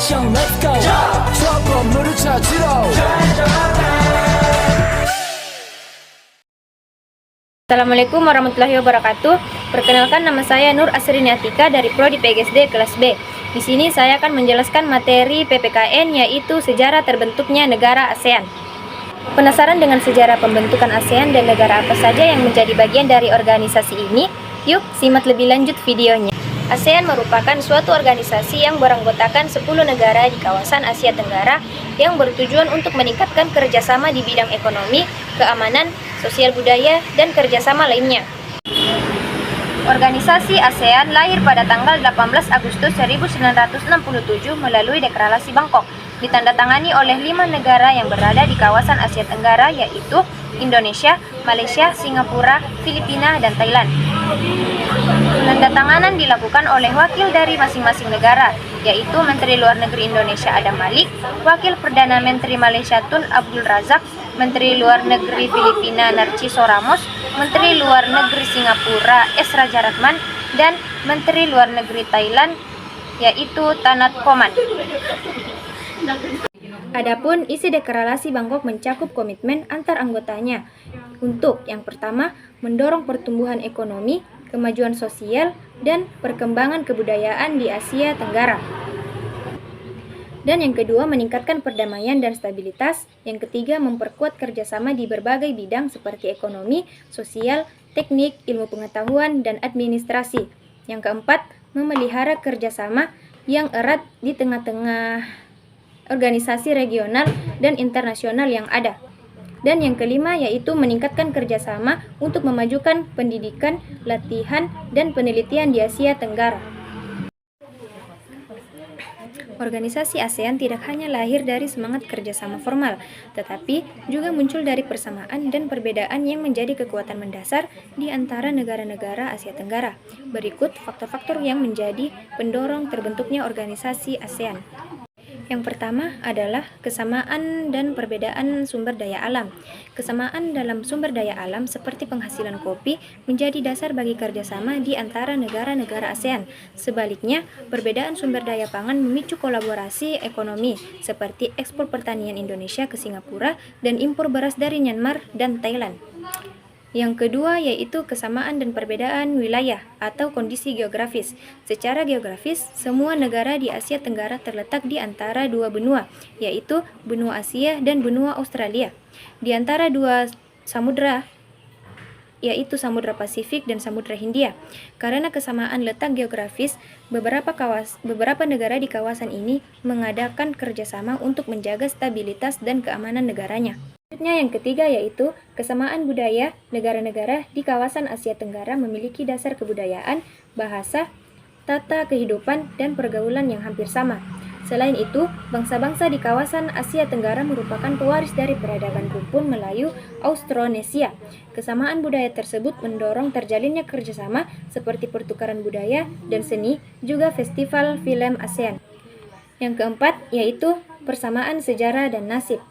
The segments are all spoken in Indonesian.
action, let's go. trouble 물을 찾으러. Assalamualaikum warahmatullahi wabarakatuh. Perkenalkan, nama saya Nur Asrini Atika dari Prodi PGSD kelas B. Di sini saya akan menjelaskan materi PPKN, yaitu sejarah terbentuknya negara ASEAN. Penasaran dengan sejarah pembentukan ASEAN dan negara apa saja yang menjadi bagian dari organisasi ini? Yuk, simak lebih lanjut videonya. ASEAN merupakan suatu organisasi yang beranggotakan 10 negara di kawasan Asia Tenggara yang bertujuan untuk meningkatkan kerjasama di bidang ekonomi, keamanan, sosial budaya, dan kerjasama lainnya. Organisasi ASEAN lahir pada tanggal 18 Agustus 1967 melalui Deklarasi Bangkok, ditandatangani oleh 5 negara yang berada di kawasan Asia Tenggara, yaitu Indonesia, Malaysia, Singapura, Filipina, dan Thailand. Penandatanganan dilakukan oleh wakil dari masing-masing negara, yaitu Menteri Luar Negeri Indonesia Adam Malik, Wakil Perdana Menteri Malaysia Tun Abdul Razak, Menteri Luar Negeri Filipina Narciso Ramos, Menteri Luar Negeri Singapura S. Raja Ratman, dan Menteri Luar Negeri Thailand, yaitu Tanat Koman. Adapun isi deklarasi Bangkok mencakup komitmen antar anggotanya untuk yang pertama, mendorong pertumbuhan ekonomi, kemajuan sosial, dan perkembangan kebudayaan di Asia Tenggara. Dan yang kedua, meningkatkan perdamaian dan stabilitas. Yang ketiga, memperkuat kerjasama di berbagai bidang seperti ekonomi, sosial, teknik, ilmu pengetahuan, dan administrasi. Yang keempat, memelihara kerjasama yang erat di tengah-tengah organisasi regional dan internasional yang ada. Dan yang kelima, yaitu meningkatkan kerjasama untuk memajukan pendidikan, latihan, dan penelitian di Asia Tenggara. Organisasi ASEAN tidak hanya lahir dari semangat kerjasama formal, tetapi juga muncul dari persamaan dan perbedaan yang menjadi kekuatan mendasar di antara negara-negara Asia Tenggara. Berikut faktor-faktor yang menjadi pendorong terbentuknya organisasi ASEAN. Yang pertama adalah kesamaan dan perbedaan sumber daya alam. Kesamaan dalam sumber daya alam seperti penghasilan kopi menjadi dasar bagi kerjasama di antara negara-negara ASEAN. Sebaliknya, perbedaan sumber daya pangan memicu kolaborasi ekonomi seperti ekspor pertanian Indonesia ke Singapura dan impor beras dari Myanmar dan Thailand. Yang kedua yaitu kesamaan dan perbedaan wilayah atau kondisi geografis. Secara geografis, semua negara di Asia Tenggara terletak di antara dua benua, yaitu benua Asia dan benua Australia. Di antara dua samudra, yaitu Samudra Pasifik dan Samudra Hindia. Karena kesamaan letak geografis, beberapa negara di kawasan ini mengadakan kerjasama untuk menjaga stabilitas dan keamanan negaranya. Selanjutnya yang ketiga yaitu kesamaan budaya. Negara-negara di kawasan Asia Tenggara memiliki dasar kebudayaan, bahasa, tata kehidupan, dan pergaulan yang hampir sama. Selain itu, bangsa-bangsa di kawasan Asia Tenggara merupakan pewaris dari peradaban rumpun Melayu Austronesia. Kesamaan budaya tersebut mendorong terjalinnya kerjasama seperti pertukaran budaya dan seni, juga festival film ASEAN. Yang keempat yaitu persamaan sejarah dan nasib.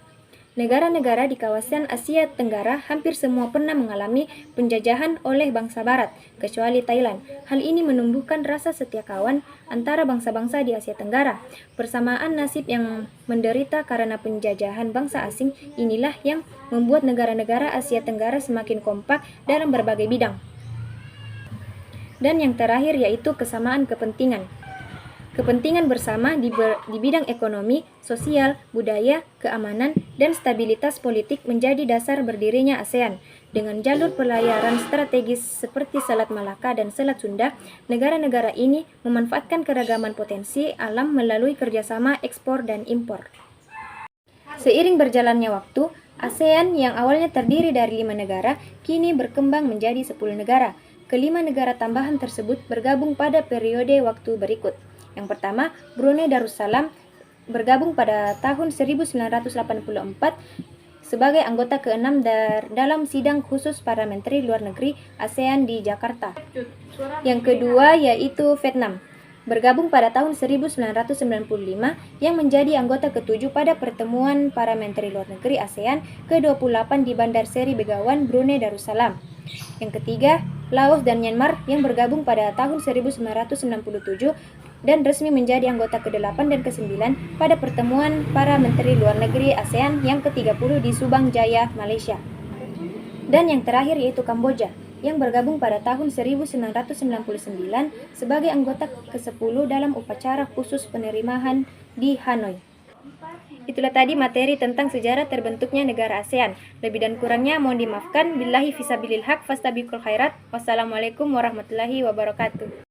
Negara-negara di kawasan Asia Tenggara hampir semua pernah mengalami penjajahan oleh bangsa Barat, kecuali Thailand. Hal ini menumbuhkan rasa setia kawan antara bangsa-bangsa di Asia Tenggara. Persamaan nasib yang menderita karena penjajahan bangsa asing inilah yang membuat negara-negara Asia Tenggara semakin kompak dalam berbagai bidang. Dan yang terakhir yaitu kesamaan kepentingan. Kepentingan bersama di bidang ekonomi, sosial, budaya, keamanan, dan stabilitas politik menjadi dasar berdirinya ASEAN. Dengan jalur pelayaran strategis seperti Selat Malaka dan Selat Sunda, negara-negara ini memanfaatkan keragaman potensi alam melalui kerjasama ekspor dan impor. Seiring berjalannya waktu, ASEAN yang awalnya terdiri dari 5 negara, kini berkembang menjadi 10 negara. Kelima negara tambahan tersebut bergabung pada periode waktu berikut. Yang pertama, Brunei Darussalam bergabung pada tahun 1984 sebagai anggota ke-6 dalam sidang khusus para menteri luar negeri ASEAN di Jakarta. Yang kedua yaitu Vietnam, bergabung pada tahun 1995 yang menjadi anggota ke-7 pada pertemuan para menteri luar negeri ASEAN ke-28 di Bandar Seri Begawan, Brunei Darussalam. Yang ketiga, Laos dan Myanmar yang bergabung pada tahun 1997 dan resmi menjadi anggota ke-8 dan ke-9 pada pertemuan para Menteri Luar Negeri ASEAN yang ke-30 di Subang Jaya, Malaysia. Dan yang terakhir yaitu Kamboja, yang bergabung pada tahun 1999 sebagai anggota ke-10 dalam upacara khusus penerimaan di Hanoi. Itulah tadi materi tentang sejarah terbentuknya negara ASEAN. Lebih dan kurangnya mohon dimaafkan. Billahi fisabilil haq fastabiqul khairat. Wassalamualaikum warahmatullahi wabarakatuh.